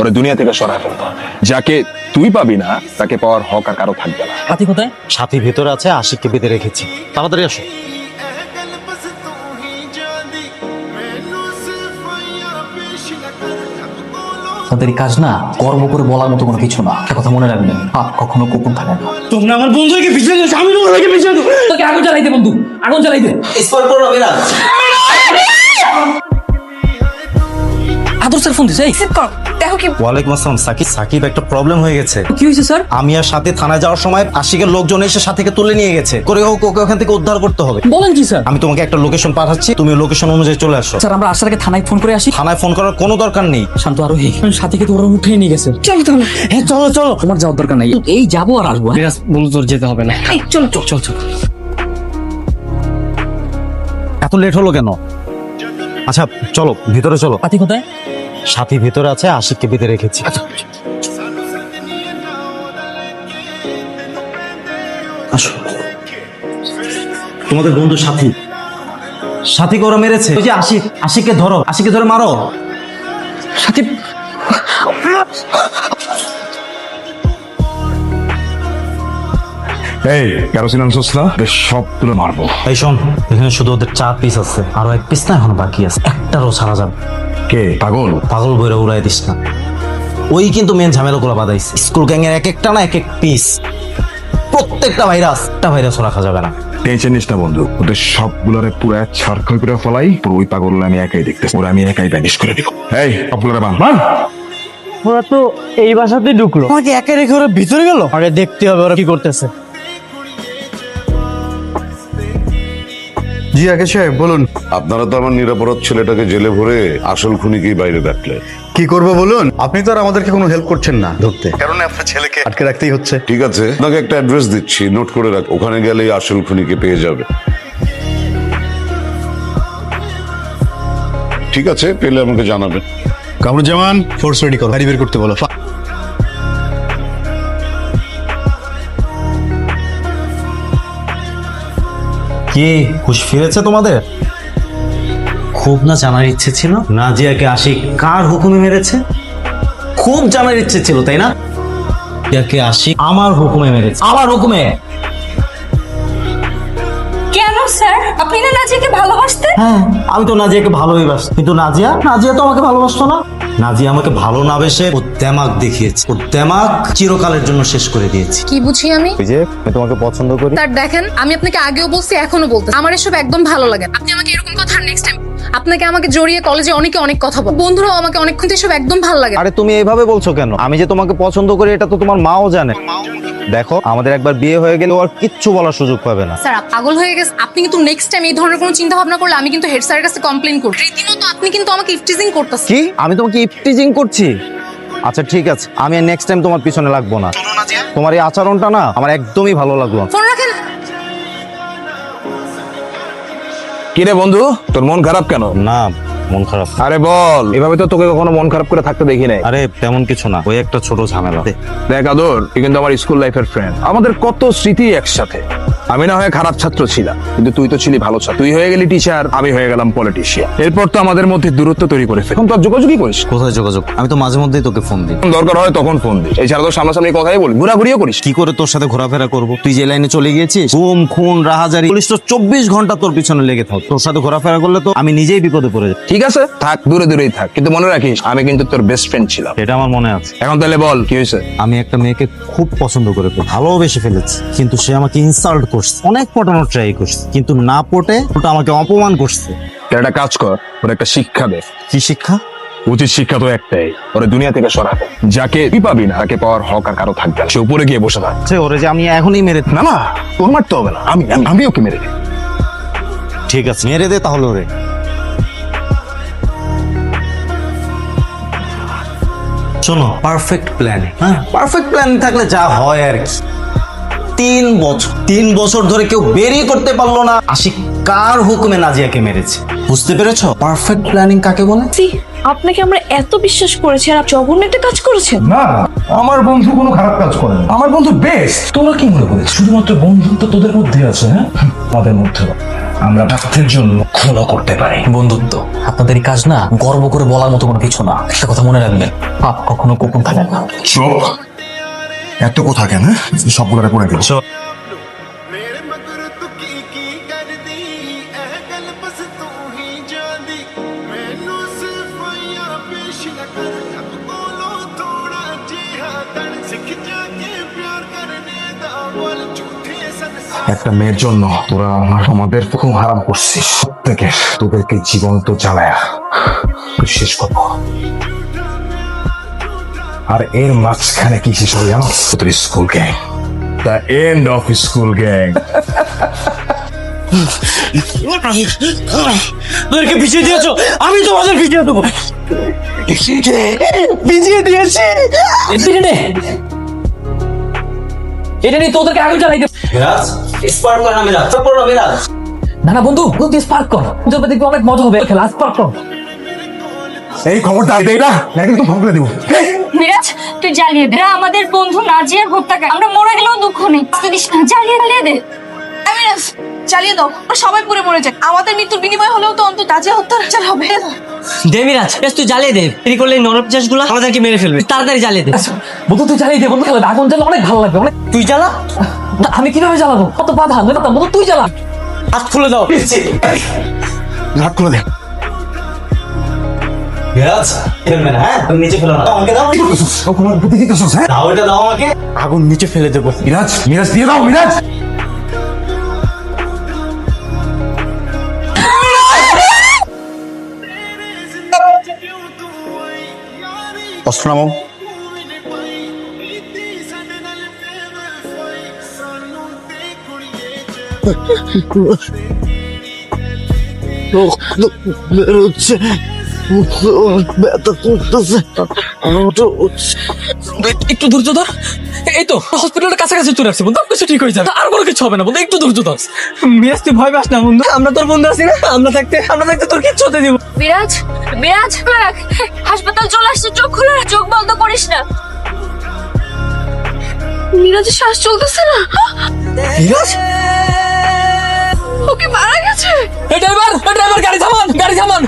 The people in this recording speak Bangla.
ওরে দুনিয়া থেকে সরায় ফেলতে হবে। যাকে তুই পাবি না তাকে পাওয়ার হক আর কারো থাকবে না। সাথী কোথায়? সাথী ভেতরে আছে, আশিককে বেঁধে রেখেছি। তাড়াতাড়ি আসো। তাদের কাজ না গর্ব করে বলার মতো কোনো কিছু না। একটা কথা মনে রাখবেন, পাপ কখনো কুকুর থাকে না। তোমরা আমার বন্ধুকে পিছনে দিয়েছো, আমি তোমাদেরকে পিছনে দেবো। তোকে আগুন জ্বালাই দে বন্ধু, আগুন জ্বালাই দে। স্পট করো না বিরাজ। আদর স্যার ফোন দিছে। এই দেখো কি ওয়ালাইকুম আসসালাম। সাকিব একটা প্রবলেম হয়ে গেছে। কি হয়েছে স্যার? আমি আর সাথে থানায় যাওয়ার সময় আশিকের লোকজন এসে সাথীকে তুলে নিয়ে গেছে। করে হোক ওকে ওখান থেকে উদ্ধার করতে হবে। বলেন কি স্যার? আমি তোমাকে একটা লোকেশন পাঠাচ্ছি, তুমি লোকেশন অনুযায়ী চলে আসো। স্যার আমরা আসার আগে থানায় ফোন করে আসি। থানায় ফোন করার কোনো দরকার নেই। শান্ত আরোহী সাথীকে তো ওরা উঠিয়ে নিয়ে গেছে। চলো তাহলে। হ্যাঁ চলো চলো, তোমার যাওয়ার দরকার নাই, এই যাবো আর আসবো। বিরাজ বন্ধু, তোর যেতে হবে না। এই চলো চলো চল চল। এত লেট হলো কেন? আচ্ছা চলো ভিতরে চলো। সাথী কোথায়? সাথী ভেতরে আছে, আশিককে বেঁধে রেখেছি। আসো। তোমাদের বন্ধু সাথী, সাথীকে ওরা মেরেছে। ওই যে আশিককে ধরো, আশিককে ধরে মারো। সাথী এই কেরোসিন আনছস না? সব তুলে মারবো। এই শোন, এখানে শুধু ওদের 4 পিস আছে, আরো 1 পিস না এখন বাকি আছে। একটারও ছাড়া যাবে। কে পাগল? পাগল বইরা উড়াই দিস না। ওই কিন্তু মেন ঝামেলা গুলো বাঁধাইছে। স্কুল গ্যাং এর এক একটা না এক এক পিস, প্রত্যেকটা ভাইরাস রাখা যাবে না। টেনশন নিস না বন্ধু, ওদের সবগুলোরে পুরো ছাড়খাই করে ফেলাই। পুরো ওই পাগল আমি একাই দেখতেছি, ওরা আমি একাই ব্যানিশ করে দিব। এই সবগুলোরে বান। ওরা তো এই বাসাতেই ঢুকলো, আমাকে একা রেখে ওরা ভিতরে গেল। আরে দেখতে হবে ওরা কি করতেছে। জি আকাশ সাহেব বলুন। আপনারা তো আমার নিরাপরাধ ছেলেটাকে জেলে ভরে আসল খুনিকেই বাইরে রাখলেন। কি করবো বলুন? আপনি তো আর আমাদেরকে কোনো হেল্প করছেন না ধরতে, কারণ আপনার ছেলেকে আটকে রাখতেই হচ্ছে। ঠিক আছে, আপনাকে একটা অ্যাড্রেস দিচ্ছি, নোট করে রাখ। ওখানে গেলেই আসল খুনিকে পেয়ে যাবে। ঠিক আছে, পেলে আমাকে জানাবেন। কামরুজ্জামান, ফোর্স রেডি করো, গাড়ি বের করতে বলো। কি হুশ ফিরেছে তোমাদের? খুব না জানার ইচ্ছে ছিল নাজিয়াকে আশিক কার হুকুমে মেরেছে? খুব জানার ইচ্ছে ছিল তাই না? নাজিয়াকে আশিক আমার হুকুমে মেরেছে, আমার হুকুমে। কেন স্যার? আপনি না নাজিয়াকে ভালোবাসতেন? হ্যাঁ, আমি তো নাজিয়াকে ভালোই বাসি, কিন্তু নাজিয়া তো আমাকে ভালোবাসতো না। নাজিয়া আমাকে ভালো না বেসে ও দেমাগ দেখিয়েছে, ও দেমাগ চিরকালের জন্য শেষ করে দিয়েছে। কি বুঝি আমি? ওই যে আমি তোমাকে পছন্দ করি। স্যার দেখেন, আমি আপনাকে আগেও বলছি, এখনো বলতে, আমার এসব একদম ভালো লাগে না। আপনি আমাকে এরকম কথা নেক্সট টাইম। আপনাকে আমাকে জড়িয়ে কলেজে অনেক কথা বল, বন্ধুরাও আমাকে অনেকক্ষণ এসব একদম ভালো লাগে না। আরে তুমি এইভাবে বলছো কেন? আমি যে তোমাকে পছন্দ করি এটা তো তোমার মাও জানে। দেখো আমাদের একবার বিয়ে হয়ে গেলে আর কিচ্ছু বলার সুযোগ পাবে না। স্যার পাগল হয়ে গেছে আপনি, কিন্তু নেক্সট টাইম এই ধরনের কোনো চিন্তা ভাবনা করলে আমি কিন্তু হেড স্যারের কাছে কমপ্লেইন করব। রীতিমতো আপনি কিন্তু আমাকে ইফটিজিং করতেছেন। কি? আমি তোমাকে ইফটিজিং করছি? আচ্ছা ঠিক আছে, আমি নেক্সট টাইম তোমার পিছনে লাগবো না। তোমার এই আচরণটা না আমার একদমই ভালো লাগলো না। ফোন রাখেন। কিরে বন্ধু, তোর মন খারাপ কেন? না, মন খারাপ। আরে বল, এভাবে তো তোকে কখনো মন খারাপ করে থাকতে দেখি নাই। আরে তেমন কিছু না, ওই একটা ছোট ঝামেলা। দেখ আদর, তুই কিন্তু আমার স্কুল লাইফের ফ্রেন্ড, আমাদের কত স্মৃতি একসাথে। আমি না হয় খারাপ ছাত্র ছিলাম, কিন্তু তুই তো ছিলি ভালো ছাত্র। তুই হয়ে গেলি টিচার, আমি হয়ে গেলাম পলিটিশিয়ান। এরপর তো আমাদের মধ্যে দূরত্ব তৈরি করে ফেল। এখন তো আর যোগাযোগই করিস। কোথায় যোগাযোগ? আমি তো মাঝে মধ্যেই তোকে ফোন দিই। যখন দরকার হয় তখন ফোন দিস, এছাড়া তো সামনাসামনি কথাই বলি, ঘোরাঘুরিও করিস। কি করে তোর সাথে ঘোরাফেরা করবো? তুই যে লাইনে চলে গিয়েছিস, গুম খুন রাহাজারি, পুলিশ তো 24 ঘন্টা তোর পিছনে লেগে থাক। তোর সাথে ঘোরাফেরা করলে তো আমি নিজেই বিপদে পড়ে যাই। ঠিক আছে থাক, দূরে দূরেই থাক, কিন্তু মনে রাখিস আমি কিন্তু তোর বেস্ট ফ্রেন্ড ছিলাম। এটা আমার মনে আছে। এখন তাহলে বল কি হয়েছে? আমি একটা মেয়েকে খুব পছন্দ করে ভালোবেসে ফেলেছি, কিন্তু সে আমাকে ইনসাল্ট করছে, অনেক পটানোর ট্রাই করছে, কিন্তু না পটে ওটা আমাকে অপমান করছে। একটা কাজ কর, ওর একটা শিক্ষা দে। কি শিক্ষা? উচিত শিক্ষা তো একটাই, ওরে দুনিয়া থেকে সরাবে। যাকে তুই পাবি না তাকে পাওয়ার হক আর কারো থাকবে না। সে উপরে গিয়ে বসে থাক। ওরে যে আমি এখনই মেরে না না, তোর মারতে হবে না, আমি ওকে মেরে দিই। ঠিক আছে মেরে দে তাহলে ওরে। শোনো, পারফেক্ট প্ল্যান, হ্যাঁ পারফেক্ট প্ল্যান থাকলে যা হয় আর কি। 3 বছর ধরে কেউ বেরিয়ে করতে পারলো না আশিক কার হুকুমে নাজিয়াকে মেরেছে। বুঝতে পেরেছো পারফেক্ট প্ল্যানিং কাকে বলে? আপনাকে আমরা এত বিশ্বাস করেছি আর জঘন্য একটা কাজ করেছেন। না, আমার বন্ধু কোনো খারাপ কাজ করে না। আমার বন্ধু বেস্ট। তোরা কি মনে করিস শুধুমাত্র বন্ধুত্ব তোদের মধ্যে আছে? হ্যাঁ, আমাদের মধ্যে আমরা স্বার্থের জন্য খুনও করতে পারি। বন্ধুত্ব আপনাদের এই কাজ না গর্ব করে বলার মতো কোনো কিছু না। একটা কথা মনে রাখবেন, পাপ কখনো গোপন থাকে না। চুপ, এত কথা কেন? সবগুলোরে পড়ে দিল। ਮੇਰੇ ਮਗਰ ਤੂੰ ਕੀ ਕਰਦੀ ਇਹ ਗੱਲ ਬਸ ਤੂੰ ਹੀ ਜਾਣਦੀ ਮੈਨੂੰ ਸਿਰਫ ਯਾਰ ਪੇਸ਼ ਨਾ ਕਰ ਰੱਬ ਕੋਲੋਂ ਥੋੜਾ ਜਿਹਾ ਤਣ ਸਿੱਖ ਜਾ ਕੇ ਪਿਆਰ ਕਰਨੇ ਦਾ ਬੋਲ ਝੂਠੇ ਸੰਸਾਰ একটা মেয়ের জন্য তোরা আমাদের খুব হারাম করছিস। প্রত্যেকের তোদেরকে জীবন্ত জ্বালায়া শেষ করবো। আর এর মাঝখানে কি শেষ হবে জানো? তোদের school gang, the end of school gang. তোদেরকে পিছিয়ে দিয়েছো, আমি তোমাদের পিছিয়ে দেবো। পিছিয়ে দিয়েছি। এটা নিয়ে তোদেরকে আগে জ্বালাই দেব। মিরাজ স্পার্ক কর না, মিরাজ সাপোর্ট না, মিরাজ। না না বন্ধু, তুই স্পার্ক কর, তোর দেখবি অনেক মজা হবে। খেলা স্পার্ক কর। এই খবরটা দেই না, নাকি তো ফোন করে দিব। মিরাজ তুই জ্বালিয়ে দে। এরা আমাদের বন্ধু নাজিয়ার হত্যাকারী। আমরা মরে গেলেও দুঃখ নেই। তুই দিস না, জ্বালিয়ে দে। মিরাজ জ্বালিয়ে দাও, আমরা সবাই পুড়ে মরে যাই। আমাদের মৃত্যুর বিনিময় হলেও তো অন্তত নাজিয়া হত্যার হবে। দে মিরাজ, তুই জ্বালিয়ে দে। দেরি করলে নরপিশাচ গুলো আমাদেরকে মেরে ফেলবে। তাড়াতাড়ি জ্বালিয়ে দে। বন্ধু তুই জ্বালিয়ে দে, বন্ধু খেলা আগুন জ্বালা অনেক ভালো লাগবে। অনেক তুই জ্বালা, না, আমি কিভাবে জ্বালাবো? কত বাধা। বন্ধু তুই জ্বালা। হাত খুলে দাও। হাত খুলে দে। মিরাজ ফেলবে না, হ্যাঁ তুমি নিচে ফেলো না, আমাকে দাও। বুদ্ধি দিতেছস? হ্যাঁ, দাও, এটা দাও আমাকে। আগুন নিচে ফেলে দেবো। মিরাজ, মিরাজ দিয়ে দাও। মিরাজ, অস্ত্র নামাও। বেরোচ্ছে, ব্যথা করতেছে। একটু ধৈর্য ধর। এই তো হসপিটালের কাছাকাছি চলে আসছে বন্ধু, কিছু ঠিক হয়ে যাবে। আর কোনো কিছু হবে না বন্ধু, একটু ধৈর্য ধর। মিরাজ তুই ভয় পাস না বন্ধু, আমরা তোর বন্ধু আছি না। আমরা থাকতে তোর কিচ্ছু হতে দিব। মিরাজ, মিরাজ হাসপাতাল চলে আসছে, চোখ খুলে চোখ বন্ধ করিস না। মিরাজের শ্বাস চলতেছে না। মিরাজ ওকে মারা গেছে। এই ড্রাইভার গাড়ি থামান, গাড়ি থামান।